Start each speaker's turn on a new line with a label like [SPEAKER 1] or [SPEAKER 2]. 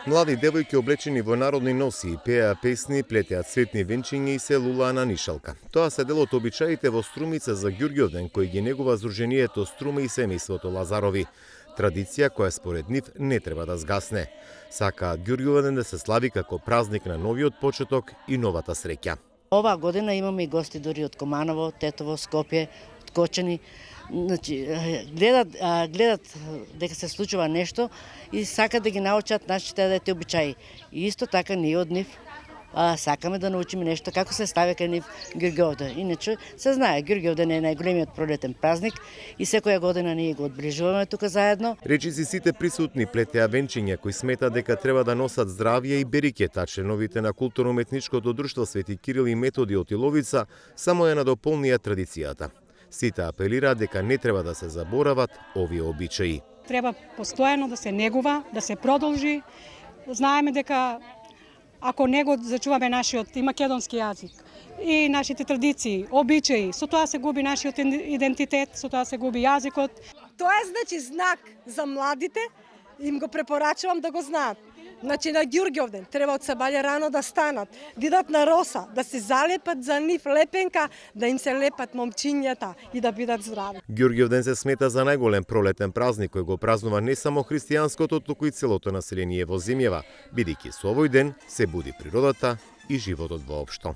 [SPEAKER 1] Млади девојки облечени во народни носи, пеа песни, плетеа цветни венчиња и се лулаа на нишалка. Тоа се дел од обичаите во Струмица за Ѓурѓовден, кој ги негува Здруженијето Струма и семејството Лазарови. Традиција која според нив не треба да згасне. Сакаат Ѓурѓовден да се слави како празник на новиот почеток и новата среќа.
[SPEAKER 2] Ова година имаме и гости дори од Команово, Тетово, Скопје, од Кочани. Значи, гледат дека се случува нешто и сакат да ги научат нашите дете обичаи. И исто така ние од нив сакаме да научиме нешто како се стави кај нив Ѓурѓовден. Иначе се знае, Ѓурѓовден е најголемиот пролетен празник и секоја година ние го одбележуваме тука заедно.
[SPEAKER 1] Речиси сите присутни плетеа венчиња кои смета дека треба да носат здравје и берикет, а членовите на културно-уметничкото друштво Свети Кирил и Методи од Иловица само ја надополнија традицијата. Сите апелираат дека не треба да се заборават овие обичаи.
[SPEAKER 3] Треба постојано да се негува, да се продолжи. Знаеме дека ако не го зачуваме нашиот и македонски јазик и нашите традиции, обичаи, со тоа се губи нашиот идентитет, со тоа се губи јазикот.
[SPEAKER 4] Тоа е значи знак за младите, им го препорачувам да го знаат. Значи на Ѓурѓовден треба од сабаља рано да станат, да идат на роса, да се залепат за нив лепенка, да им се лепат момчињата и да бидат здрави.
[SPEAKER 1] Ѓурѓовден се смета за најголем пролетен празник кој го празнува не само христијанското, туку и целото население во земјава, бидејќи со овој ден се буди природата и животот воопшто.